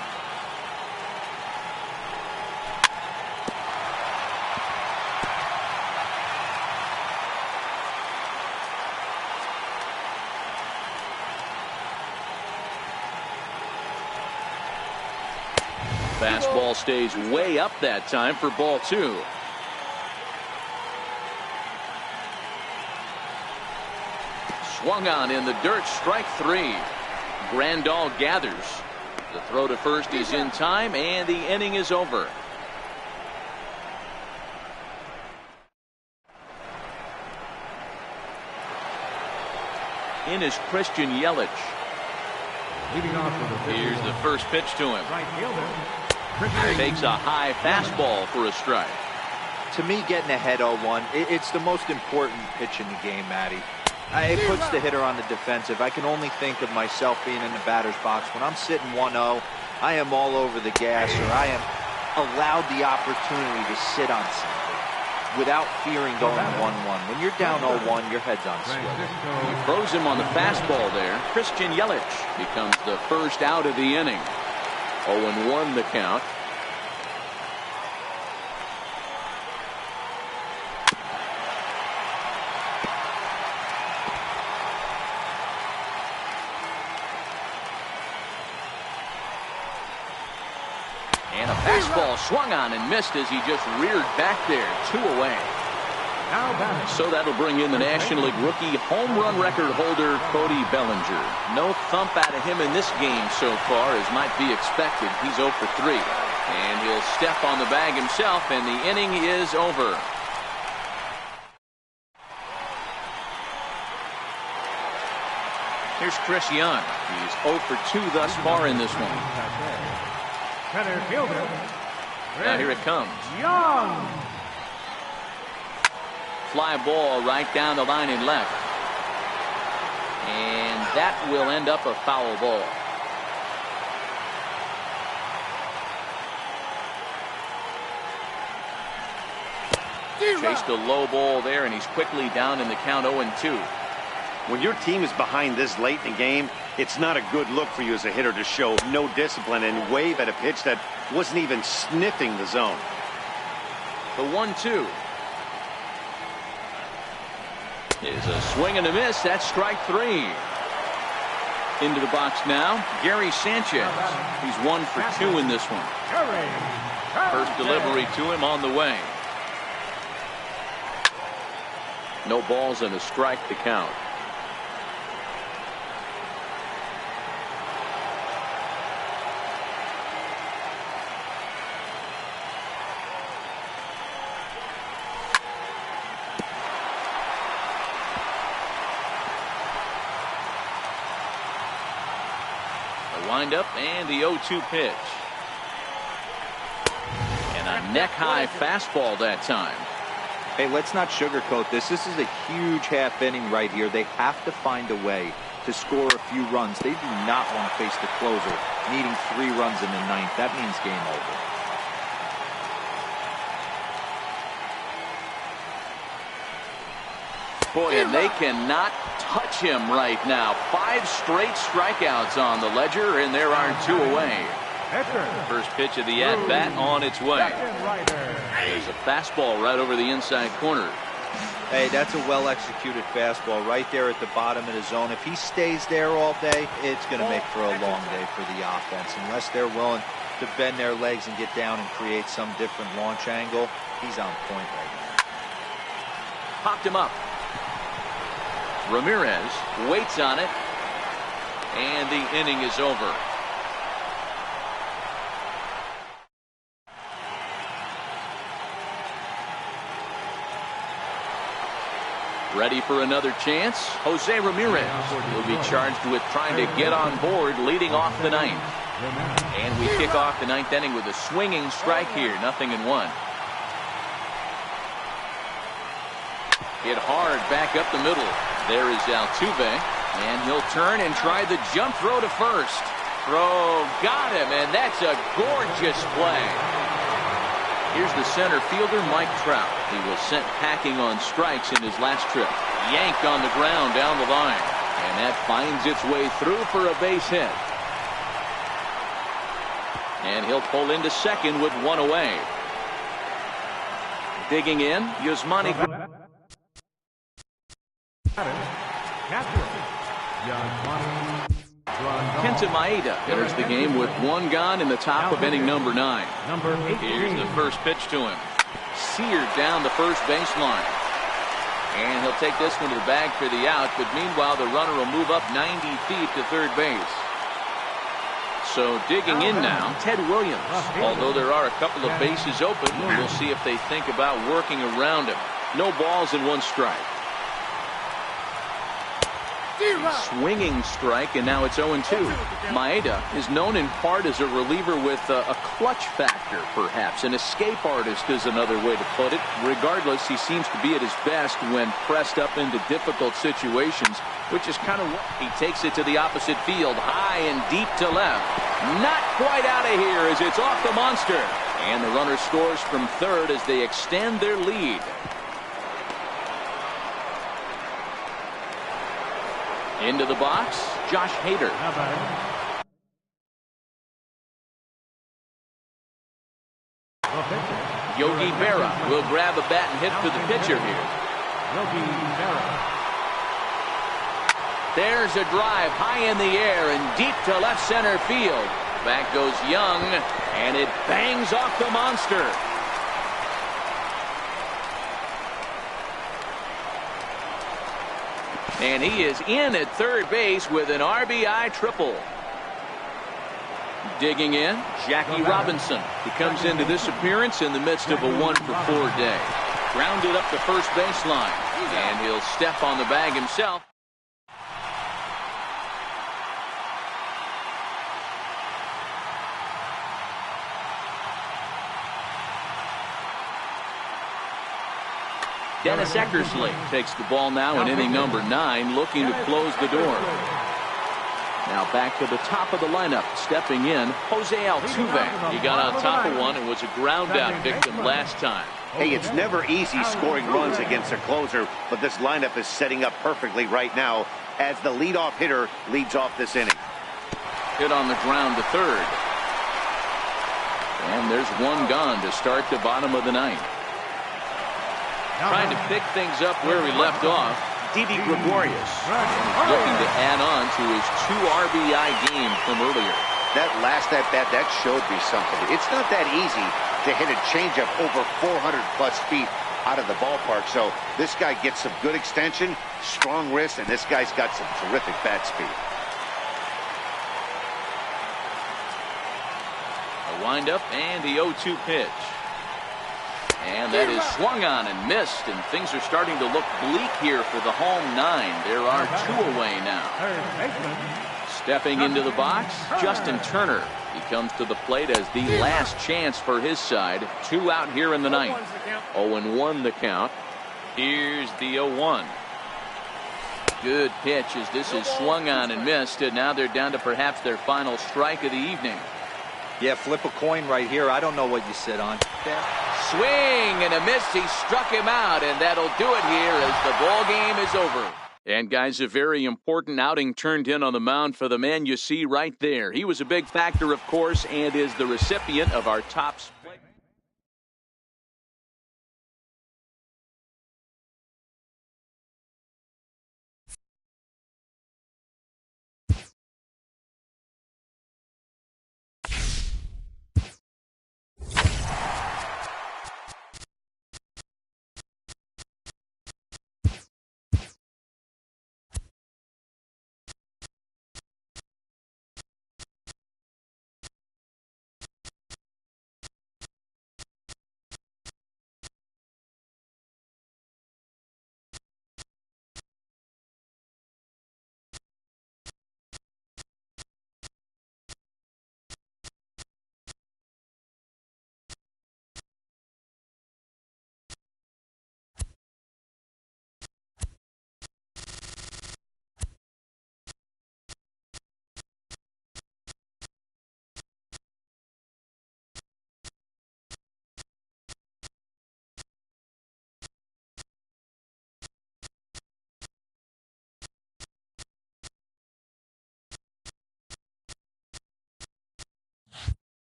Fastball stays way up that time for ball 2. swung on in the dirt. Strike three. Grandal gathers. The throw to first is in time, and the inning is over. In is Christian Yelich. Leading off with the Here's the first pitch to him. right fielder. Takes a high fastball for a strike. To me, getting ahead 0-1, it's the most important pitch in the game, Matty. It puts the hitter on the defensive. I can only think of myself being in the batter's box. When I'm sitting 1-0, I am all over the gas, or I am allowed the opportunity to sit on something without fearing going 1-1. When you're down 0-1, your head's on swivel. He throws him on the fastball there. Christian Yelich becomes the first out of the inning. 0-1 the count. And a fastball swung on and missed as he just reared back there. 2 away. Now batting. So that'll bring in the National League rookie home run record holder, Cody Bellinger. No thump out of him in this game so far, as might be expected. He's 0 for 3. And he'll step on the bag himself, and the inning is over. Here's Chris Young. He's 0 for 2 thus far in this one. Center fielder. Now here it comes. Young. Fly ball right down the line and left. And that will end up a foul ball. Chased a low ball there, and he's quickly down in the count 0-2. When your team is behind this late in the game, it's not a good look for you as a hitter to show no discipline and wave at a pitch that wasn't even sniffing the zone. The 1-2 is a swing and a miss. That's strike 3. Into the box now, Gary Sanchez. He's 1 for 2 in this one. First delivery to him on the way. No balls and a strike to count. Windup and the 0-2 pitch. And a neck-high fastball that time. Hey, let's not sugarcoat this. This is a huge half inning right here. They have to find a way to score a few runs. They do not want to face the closer needing 3 runs in the 9th. That means game over. Boy, and they cannot touch him right now. 5 straight strikeouts on the ledger, and there are 2 away. First pitch of the at-bat on its way. There's a fastball right over the inside corner. Hey, that's a well-executed fastball right there at the bottom of the zone. If he stays there all day, it's going to make for a long day for the offense. Unless they're willing to bend their legs and get down and create some different launch angle, he's on point right now. Popped him up. Ramirez waits on it, and the inning is over. Ready for another chance? Jose Ramirez will be charged with trying to get on board leading off the 9th. And we kick off the 9th inning with a swinging strike here, 0-1. Hit hard back up the middle. There is Altuve, and he'll turn and try the jump throw to first. Throw got him, and that's a gorgeous play. Here's the center fielder, Mike Trout. He was sent packing on strikes in his last trip. Yanked on the ground down the line, and that finds its way through for a base hit. And he'll pull into second with 1 away. Digging in, Yasmani. Kenta Maeda enters the game with 1 gone in the top of inning number 9. Here's the first pitch to him. Seared down the first baseline. And he'll take this one to the bag for the out, but meanwhile the runner will move up 90 feet to third base. So digging in now, Ted Williams. Although there are a couple of bases open, we'll see if they think about working around him. No balls and one strike. Swinging strike, and now it's 0-2. Maeda is known in part as a reliever with a clutch factor, perhaps. An escape artist is another way to put it. Regardless, he seems to be at his best when pressed up into difficult situations, which is kind of what he takes it to the opposite field, high and deep to left. Not quite out of here as it's off the monster. And the runner scores from third as they extend their lead. Into the box, Josh Hader. Yogi Berra will grab a bat and hit for the pitcher here. There's a drive high in the air and deep to left center field. Back goes Young, and it bangs off the monster. And he is in at third base with an RBI triple. Digging in, Jackie Robinson. He comes into this appearance in the midst of a 1-for-4 day. Grounded up the first baseline, and he'll step on the bag himself. Dennis Eckersley takes the ball now in inning number 9, looking to close the door. Now back to the top of the lineup, stepping in, Jose Altuve. He got on top of one and was a ground out victim last time. Hey, it's never easy scoring runs against a closer, but this lineup is setting up perfectly right now as the leadoff hitter leads off this inning. Hit on the ground to third. And there's one gone to start the bottom of the ninth. Trying to pick things up where we left off, Didi Gregorius looking to add on to his 2 RBI game from earlier. That last at-bat, that showed me something. It's not that easy to hit a changeup over 400-plus feet out of the ballpark. So this guy gets some good extension, strong wrist, and this guy's got some terrific bat speed. A windup and the 0-2 pitch. And that is swung on and missed, and things are starting to look bleak here for the home 9. There are 2 away now. Stepping into the box, Justin Turner. He comes to the plate as the last chance for his side. 2 out here in the ninth. 0-1 the count. Here's the 0-1. Good pitch as this is swung on and missed, and now they're down to perhaps their final strike of the evening. Yeah, flip a coin right here. I don't know what you sit on. Swing and a miss. He struck him out, and that'll do it here as the ball game is over. And guys, a very important outing turned in on the mound for the man you see right there. He was a big factor, of course, and is the recipient of our top split.